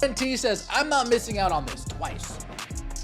TNT says, I'm not missing out on this twice.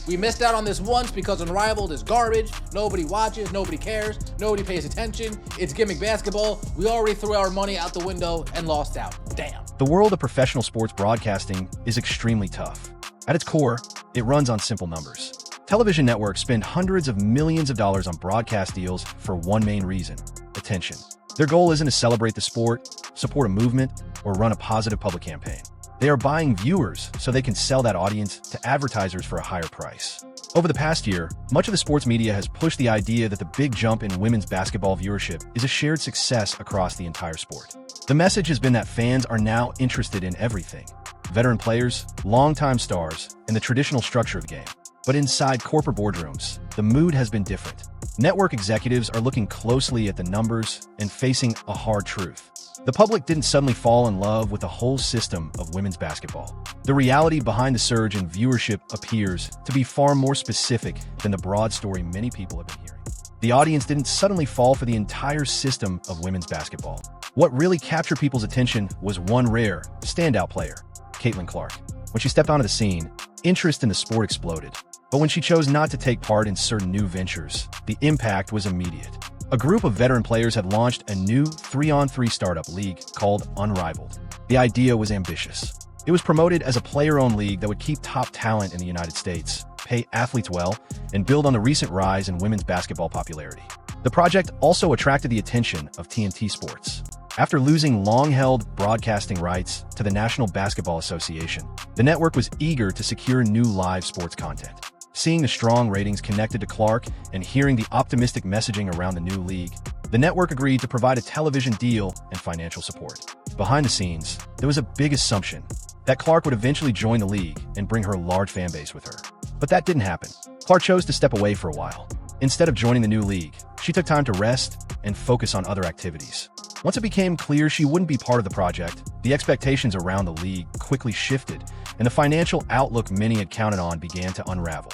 We missed out on this once because Unrivaled is garbage. Nobody watches, nobody cares, nobody pays attention. It's gimmick basketball. We already threw our money out the window and lost out. Damn. The world of professional sports broadcasting is extremely tough. At its core, it runs on simple numbers. Television networks spend hundreds of millions of dollars on broadcast deals for one main reason: attention. Their goal isn't to celebrate the sport, support a movement, or run a positive public campaign. They are buying viewers so they can sell that audience to advertisers for a higher price. Over the past year, much of the sports media has pushed the idea that the big jump in women's basketball viewership is a shared success across the entire sport. The message has been that fans are now interested in everything: veteran players, longtime stars, and the traditional structure of the game. But inside corporate boardrooms, the mood has been different. Network executives are looking closely at the numbers and facing a hard truth. The public didn't suddenly fall in love with the whole system of women's basketball. The reality behind the surge in viewership appears to be far more specific than the broad story many people have been hearing. The audience didn't suddenly fall for the entire system of women's basketball. What really captured people's attention was one rare, standout player, Caitlin Clark. When she stepped onto the scene, interest in the sport exploded. But when she chose not to take part in certain new ventures, the impact was immediate. A group of veteran players had launched a new 3-on-3 startup league called Unrivaled. The idea was ambitious. It was promoted as a player-owned league that would keep top talent in the United States, pay athletes well, and build on the recent rise in women's basketball popularity. The project also attracted the attention of TNT Sports. After losing long-held broadcasting rights to the National Basketball Association, the network was eager to secure new live sports content. Seeing the strong ratings connected to Clark and hearing the optimistic messaging around the new league, the network agreed to provide a television deal and financial support. Behind the scenes, there was a big assumption that Clark would eventually join the league and bring her large fan base with her. But that didn't happen. Clark chose to step away for a while. Instead of joining the new league, she took time to rest and focus on other activities. Once it became clear she wouldn't be part of the project, the expectations around the league quickly shifted, and the financial outlook many had counted on began to unravel.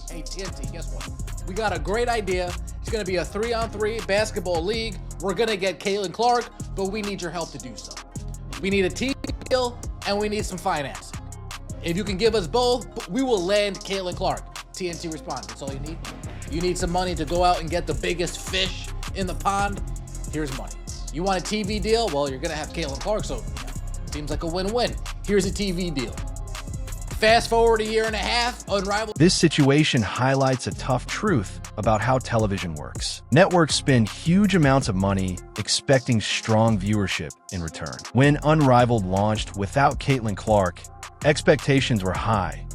Hey, TNT, guess what? We got a great idea. It's going to be a 3-on-3 basketball league. We're going to get Caitlin Clark, but we need your help to do so. We need a TV deal, and we need some financing. If you can give us both, we will land Caitlin Clark. TNT responds, that's all you need. You need some money to go out and get the biggest fish in the pond? Here's money. You want a TV deal? Well, you're going to have Caitlin Clark, so seems like a win-win. Here's a TV deal. Fast forward a year and a half, Unrivaled. This situation highlights a tough truth about how television works. Networks spend huge amounts of money expecting strong viewership in return. When Unrivaled launched without Caitlin Clark, expectations were high,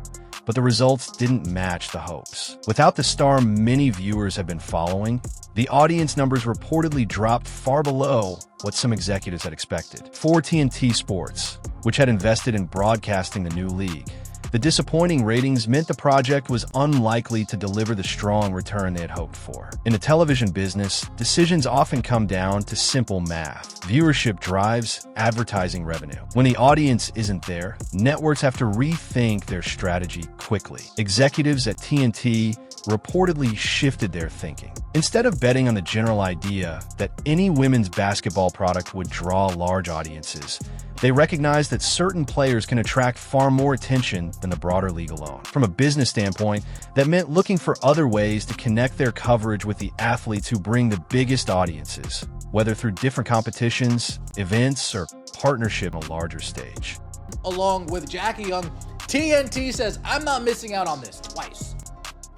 but the results didn't match the hopes. Without the star many viewers have been following, the audience numbers reportedly dropped far below what some executives had expected. For TNT Sports, which had invested in broadcasting the new league, the disappointing ratings meant the project was unlikely to deliver the strong return they had hoped for. In the television business, decisions often come down to simple math. Viewership drives advertising revenue. When the audience isn't there, networks have to rethink their strategy quickly. Executives at TNT reportedly shifted their thinking. Instead of betting on the general idea that any women's basketball product would draw large audiences, they recognized that certain players can attract far more attention than the broader league alone. From a business standpoint, that meant looking for other ways to connect their coverage with the athletes who bring the biggest audiences, whether through different competitions, events, or partnership on a larger stage. Along with Jackie Young, TNT says, I'm not missing out on this twice.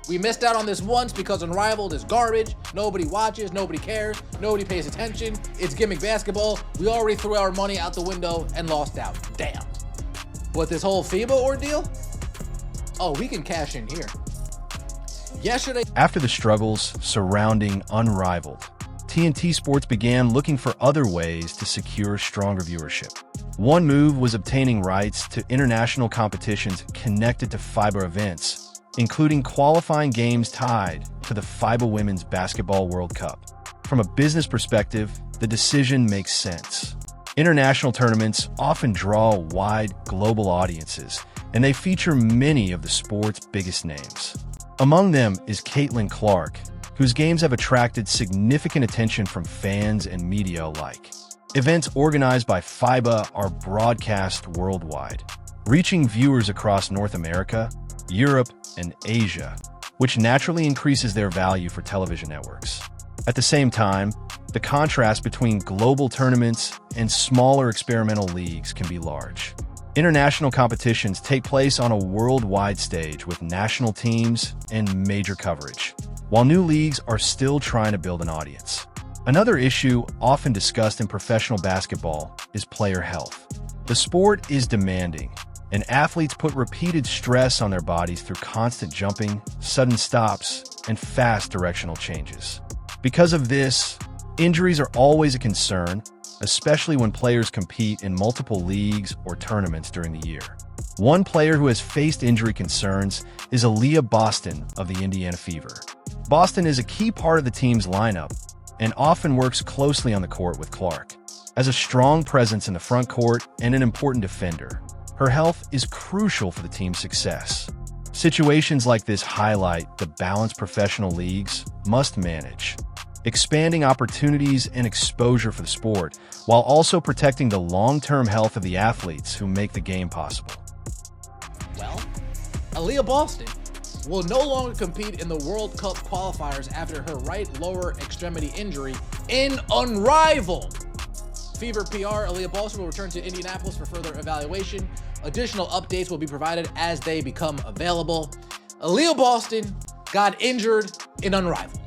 We missed out on this once because Unrivaled is garbage. Nobody watches, nobody cares, nobody pays attention. It's gimmick basketball. We already threw our money out the window and lost out. Damn. But this whole FIBA ordeal? Oh, we can cash in here. Yesterday, after the struggles surrounding Unrivaled, TNT Sports began looking for other ways to secure stronger viewership. One move was obtaining rights to international competitions connected to FIBA events, including qualifying games tied to the FIBA Women's Basketball World Cup. From a business perspective, the decision makes sense. International tournaments often draw wide global audiences, and they feature many of the sport's biggest names. Among them is Caitlin Clark, whose games have attracted significant attention from fans and media alike. Events organized by FIBA are broadcast worldwide. reaching viewers across North America, Europe, and Asia, which naturally increases their value for television networks. At the same time, the contrast between global tournaments and smaller experimental leagues can be large. International competitions take place on a worldwide stage with national teams and major coverage, while new leagues are still trying to build an audience. Another issue often discussed in professional basketball is player health. The sport is demanding, and athletes put repeated stress on their bodies through constant jumping, sudden stops, and fast directional changes. Because of this, injuries are always a concern, especially when players compete in multiple leagues or tournaments during the year. One player who has faced injury concerns is Aliyah Boston of the Indiana Fever. Boston is a key part of the team's lineup and often works closely on the court with Clark. As a strong presence in the front court and an important defender, her health is crucial for the team's success. Situations like this highlight the balance professional leagues must manage, expanding opportunities and exposure for the sport, while also protecting the long-term health of the athletes who make the game possible. Well, Aliyah Boston will no longer compete in the World Cup qualifiers after her right lower extremity injury in Unrivaled. Fever PR, Aliyah Boston will return to Indianapolis for further evaluation. Additional updates will be provided as they become available. Aliyah Boston got injured in Unrivaled.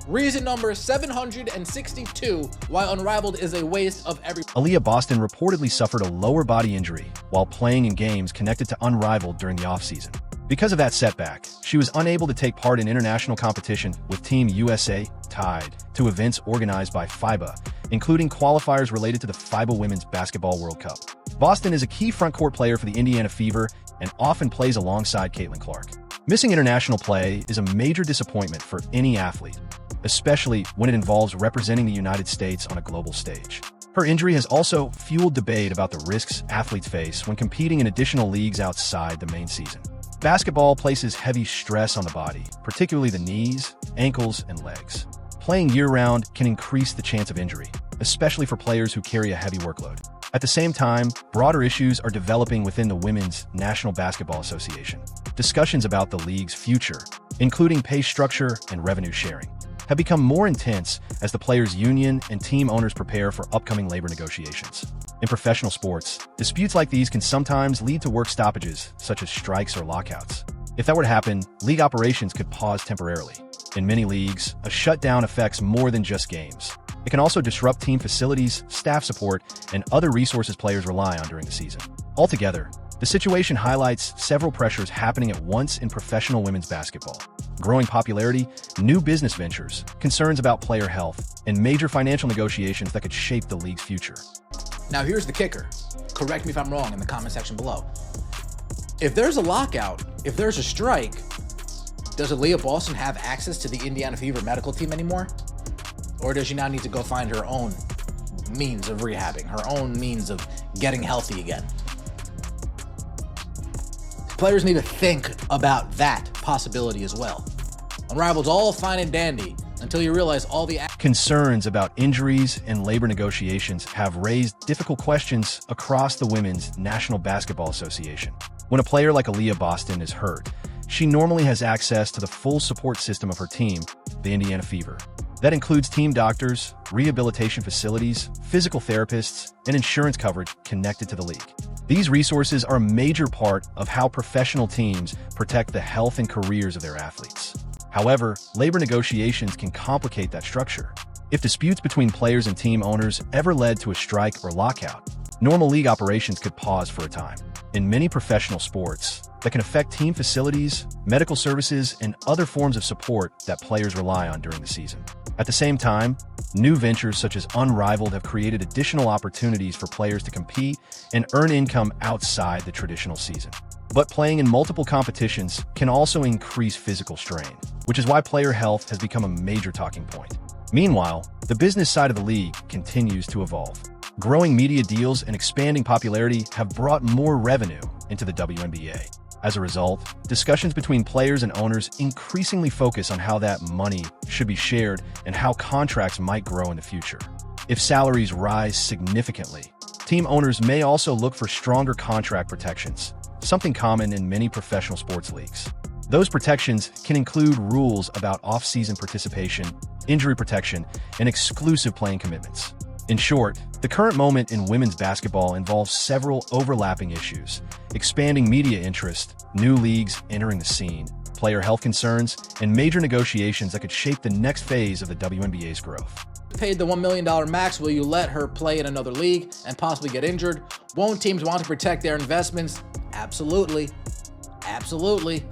Reason number 762 why Unrivaled is a waste of every... Aliyah Boston reportedly suffered a lower body injury while playing in games connected to Unrivaled during the offseason. Because of that setback, she was unable to take part in international competition with Team USA tied to events organized by FIBA, including qualifiers related to the FIBA Women's Basketball World Cup. Boston is a key frontcourt player for the Indiana Fever and often plays alongside Caitlin Clark. Missing international play is a major disappointment for any athlete, especially when it involves representing the United States on a global stage. Her injury has also fueled debate about the risks athletes face when competing in additional leagues outside the main season. Basketball places heavy stress on the body, particularly the knees, ankles, and legs. Playing year-round can increase the chance of injury, especially for players who carry a heavy workload. At the same time, broader issues are developing within the Women's National Basketball Association. Discussions about the league's future, including pay structure and revenue sharing, have become more intense as the players' union and team owners prepare for upcoming labor negotiations. In professional sports, disputes like these can sometimes lead to work stoppages, such as strikes or lockouts. If that were to happen, league operations could pause temporarily. In many leagues, a shutdown affects more than just games. It can also disrupt team facilities, staff support, and other resources players rely on during the season. Altogether, the situation highlights several pressures happening at once in professional women's basketball: growing popularity, new business ventures, concerns about player health, and major financial negotiations that could shape the league's future. Now here's the kicker. Correct me if I'm wrong in the comment section below. If there's a lockout, if there's a strike, does Aliyah Boston have access to the Indiana Fever medical team anymore? Or does she now need to go find her own means of rehabbing, her own means of getting healthy again? Players need to think about that possibility as well. Unrivaled's all fine and dandy until you realize all the concerns about injuries and labor negotiations have raised difficult questions across the Women's National Basketball Association. When a player like Aliyah Boston is hurt, she normally has access to the full support system of her team, the Indiana Fever. That includes team doctors, rehabilitation facilities, physical therapists, and insurance coverage connected to the league. These resources are a major part of how professional teams protect the health and careers of their athletes. However, labor negotiations can complicate that structure. If disputes between players and team owners ever led to a strike or lockout, normal league operations could pause for a time. In many professional sports, that can affect team facilities, medical services, and other forms of support that players rely on during the season. At the same time, new ventures such as Unrivaled have created additional opportunities for players to compete and earn income outside the traditional season. But playing in multiple competitions can also increase physical strain, which is why player health has become a major talking point. Meanwhile, the business side of the league continues to evolve. Growing media deals and expanding popularity have brought more revenue into the WNBA. As a result, discussions between players and owners increasingly focus on how that money should be shared and how contracts might grow in the future. If salaries rise significantly, Team owners may also look for stronger contract protections, something common in many professional sports leagues. Those protections can include rules about off-season participation, injury protection, and exclusive playing commitments. In short, the current moment in women's basketball involves several overlapping issues: expanding media interest, new leagues entering the scene, player health concerns, and major negotiations that could shape the next phase of the WNBA's growth. Paid the $1 million max, will you let her play in another league and possibly get injured? Won't teams want to protect their investments? Absolutely. Absolutely.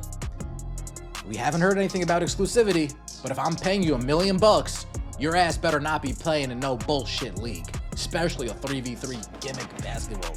We haven't heard anything about exclusivity, but if I'm paying you $1 million, your ass better not be playing in no bullshit league, especially a 3v3 gimmick basketball.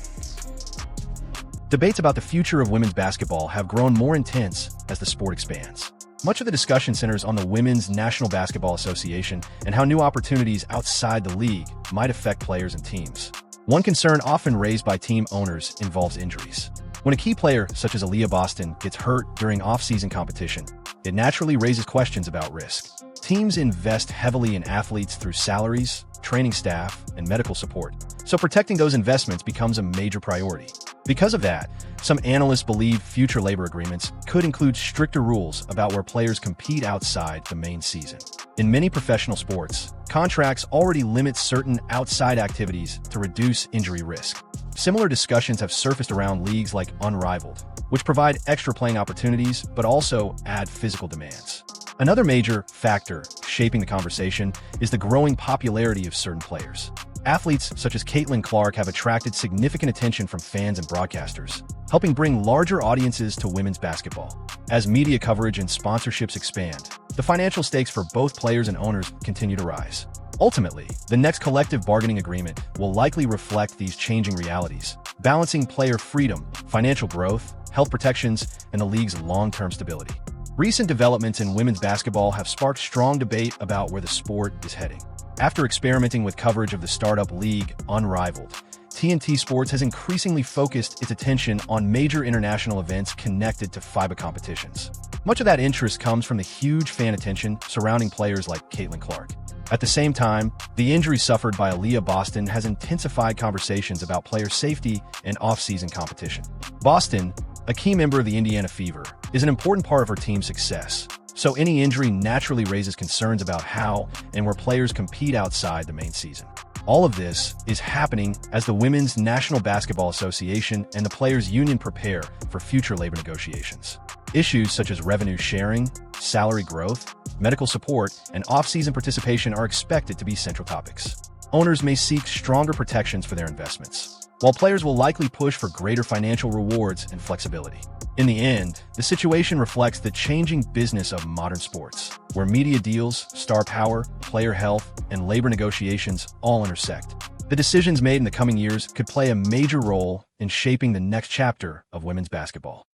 Debates about the future of women's basketball have grown more intense as the sport expands. Much of the discussion centers on the Women's National Basketball Association and how new opportunities outside the league might affect players and teams. One concern often raised by team owners involves injuries. When a key player such as Aliyah Boston gets hurt during off-season competition, it naturally raises questions about risk. Teams invest heavily in athletes through salaries, training staff, and medical support, so protecting those investments becomes a major priority. Because of that, some analysts believe future labor agreements could include stricter rules about where players compete outside the main season. In many professional sports, contracts already limit certain outside activities to reduce injury risk. Similar discussions have surfaced around leagues like Unrivaled, which provide extra playing opportunities but also add physical demands. Another major factor shaping the conversation is the growing popularity of certain players. Athletes such as Caitlin Clark have attracted significant attention from fans and broadcasters, helping bring larger audiences to women's basketball. As media coverage and sponsorships expand, the financial stakes for both players and owners continue to rise. Ultimately, the next collective bargaining agreement will likely reflect these changing realities, balancing player freedom, financial growth, health protections, and the league's long-term stability. Recent developments in women's basketball have sparked strong debate about where the sport is heading. After experimenting with coverage of the startup league Unrivaled, TNT Sports has increasingly focused its attention on major international events connected to FIBA competitions. Much of that interest comes from the huge fan attention surrounding players like Caitlin Clark. At the same time, the injury suffered by Aliyah Boston has intensified conversations about player safety and off-season competition. Boston, a key member of the Indiana Fever, is an important part of her team's success, so any injury naturally raises concerns about how and where players compete outside the main season. All of this is happening as the Women's National Basketball Association and the Players' Union prepare for future labor negotiations. Issues such as revenue sharing, salary growth, medical support, and off-season participation are expected to be central topics. Owners may seek stronger protections for their investments, while players will likely push for greater financial rewards and flexibility. In the end, the situation reflects the changing business of modern sports, where media deals, star power, player health, and labor negotiations all intersect. The decisions made in the coming years could play a major role in shaping the next chapter of women's basketball.